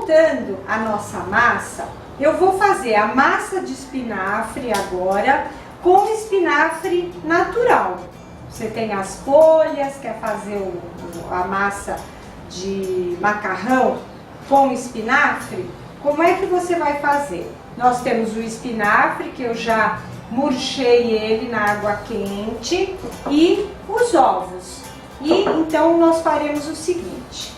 montando a nossa massa, eu vou fazer a massa de espinafre agora com espinafre natural. Você tem as folhas, quer fazer a massa de macarrão com espinafre? Como é que você vai fazer? Nós temos o espinafre, que eu já murchei ele na água quente, e os ovos. E então nós faremos o seguinte: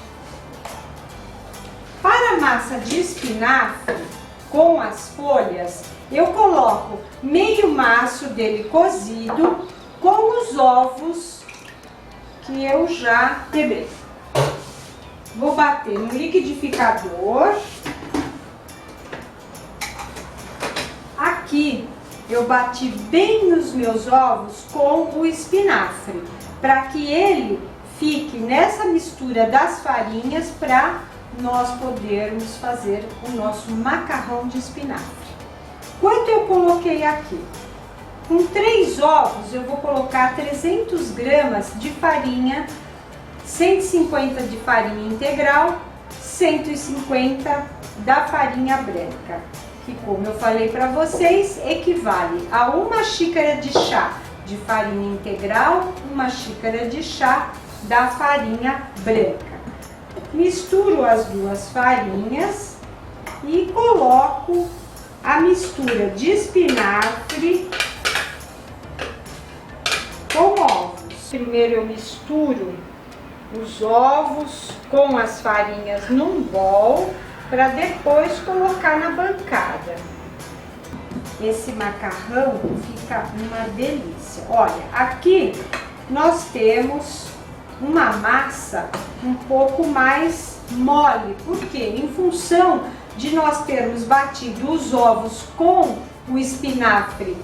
para a massa de espinafre com as folhas, eu coloco meio maço dele cozido com os ovos que eu já quebrei. Vou bater no liquidificador. Aqui eu bati bem os meus ovos com o espinafre, para que ele fique nessa mistura das farinhas, para nós podermos fazer o nosso macarrão de espinafre. Quanto eu coloquei aqui? Com 3 ovos eu vou colocar 300 gramas de farinha, 150 de farinha integral, 150 da farinha branca, que, como eu falei para vocês, equivale a 1 xícara de chá de farinha integral, 1 xícara de chá da farinha branca. Misturo as duas farinhas e coloco a mistura de espinafre com ovos. Primeiro eu misturo os ovos com as farinhas num bol, para depois colocar na bancada. Esse macarrão fica uma delícia. Olha, aqui nós temos uma massa um pouco mais mole, porque em função de nós termos batido os ovos com o espinafre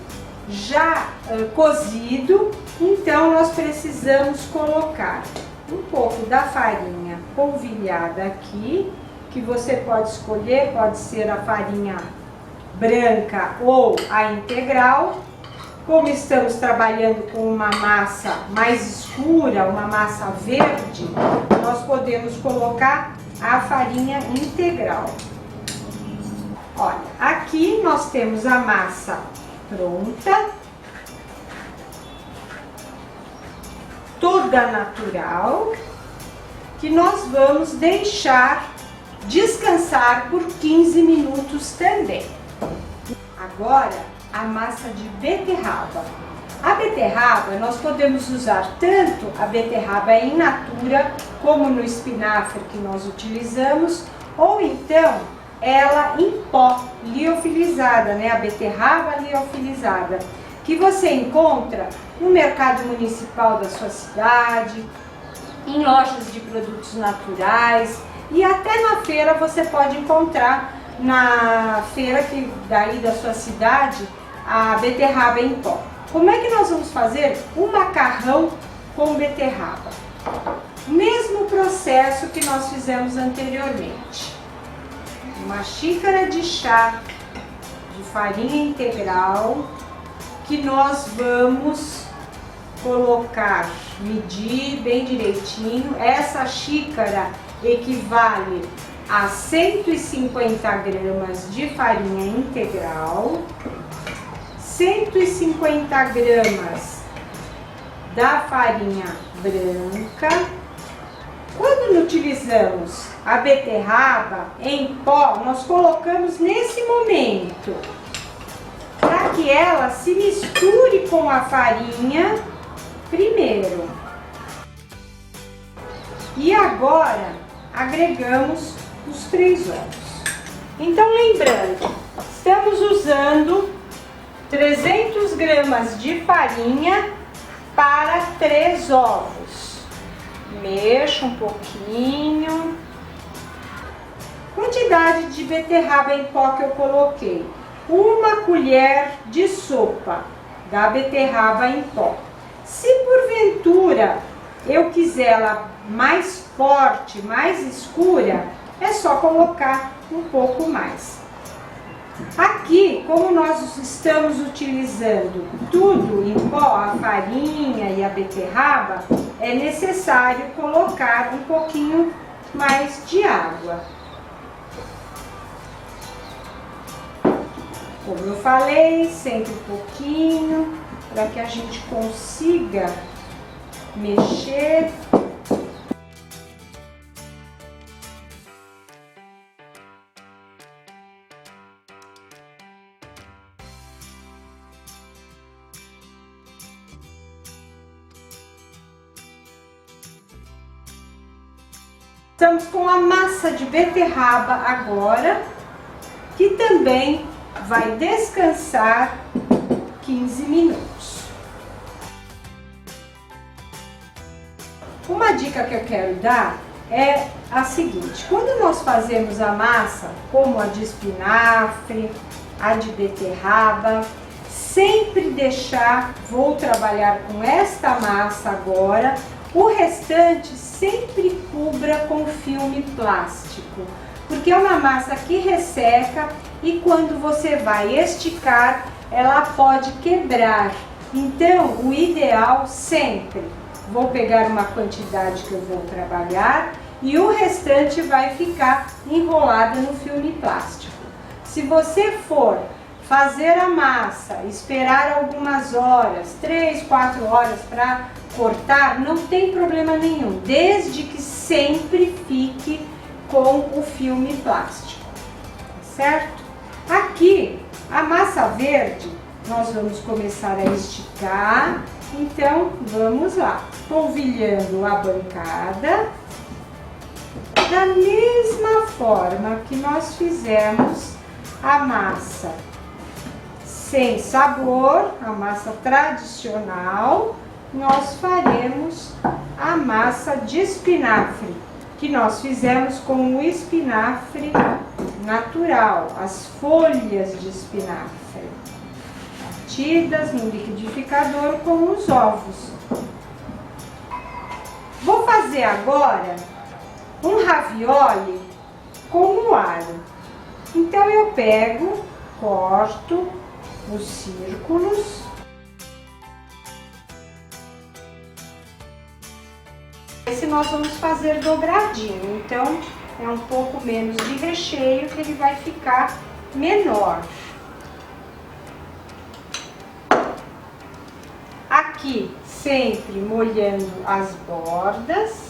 já cozido, então nós precisamos colocar um pouco da farinha polvilhada aqui, que você pode escolher, pode ser a farinha branca ou a integral. Como estamos trabalhando com uma massa mais escura, uma massa verde, nós podemos colocar a farinha integral. Olha, aqui nós temos a massa pronta, toda natural, que nós vamos deixar descansar por 15 minutos também. Agora, a massa de beterraba. A beterraba, nós podemos usar tanto a beterraba in natura, como no espinafre que nós utilizamos, ou então ela em pó, liofilizada, né? A beterraba liofilizada, que você encontra no mercado municipal da sua cidade, em lojas de produtos naturais, e até na feira você pode encontrar, na feira que daí da sua cidade, a beterraba em pó. Como é que nós vamos fazer o macarrão com beterraba? Mesmo processo que nós fizemos anteriormente. 1 xícara de chá de farinha integral, que nós vamos colocar, medir bem direitinho. Essa xícara equivale a 150 gramas de farinha integral, 150 gramas da farinha branca. Quando utilizamos a beterraba em pó, nós colocamos nesse momento, para que ela se misture com a farinha primeiro. E agora agregamos os 3 ovos. Então, lembrando, estamos usando 300 gramas de farinha para 3 ovos. Mexo um pouquinho. Quantidade de beterraba em pó que eu coloquei: 1 colher de sopa da beterraba em pó. Se porventura eu quiser ela mais forte, mais escura, é só colocar um pouco mais. Aqui, como nós estamos utilizando tudo em pó, a farinha e a beterraba, é necessário colocar um pouquinho mais de água. Como eu falei, sempre um pouquinho, para que a gente consiga mexer. Estamos com a massa de beterraba agora, que também vai descansar 15 minutos. Uma dica que eu quero dar é a seguinte: quando nós fazemos a massa, como a de espinafre, a de beterraba, sempre deixar, vou trabalhar com esta massa agora, o restante sempre cubra com filme plástico, porque é uma massa que resseca e quando você vai esticar, ela pode quebrar. Então, o ideal sempre, vou pegar uma quantidade que eu vou trabalhar e o restante vai ficar enrolado no filme plástico. Se você for fazer a massa, esperar algumas horas, 3, 4 horas para cortar, não tem problema nenhum, desde que sempre fique com o filme plástico, certo? Aqui, a massa verde, nós vamos começar a esticar, então vamos lá, polvilhando a bancada, da mesma forma que nós fizemos a massa sem sabor, a massa tradicional, nós faremos a massa de espinafre, que nós fizemos com o espinafre natural, as folhas de espinafre, batidas no liquidificador com os ovos. Vou fazer agora um ravioli com moalho. Então eu pego, corto os círculos. Esse nós vamos fazer dobradinho, então é um pouco menos de recheio que ele vai ficar menor. Aqui sempre molhando as bordas.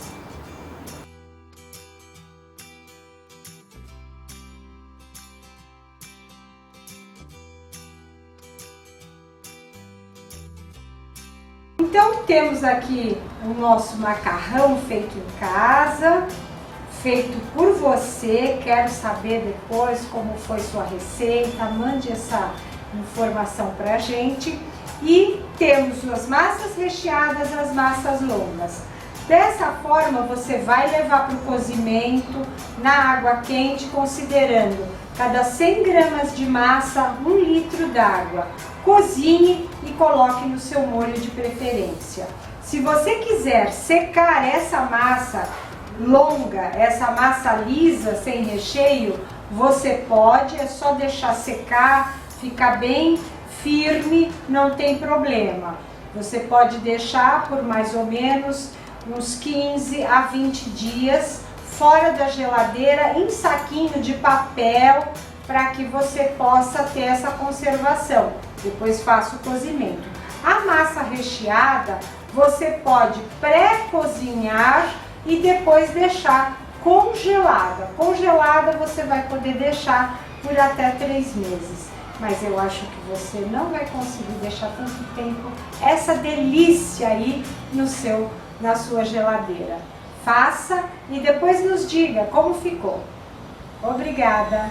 Então temos aqui o nosso macarrão feito em casa, feito por você. Quero saber depois como foi sua receita, mande essa informação pra gente. E temos as massas recheadas, as massas longas. Dessa forma você vai levar para o cozimento na água quente, considerando cada 100 gramas de massa, 1 litro d'água. Cozinhe e coloque no seu molho de preferência. Se você quiser secar essa massa longa, essa massa lisa, sem recheio, você pode, é só deixar secar, ficar bem firme, não tem problema. Você pode deixar por mais ou menos uns 15 a 20 dias fora da geladeira, em saquinho de papel, para que você possa ter essa conservação. Depois faça o cozimento. A massa recheada você pode pré-cozinhar e depois deixar congelada. Congelada você vai poder deixar por até 3 meses. Mas eu acho que você não vai conseguir deixar tanto tempo essa delícia aí na sua geladeira. Faça e depois nos diga como ficou. Obrigada!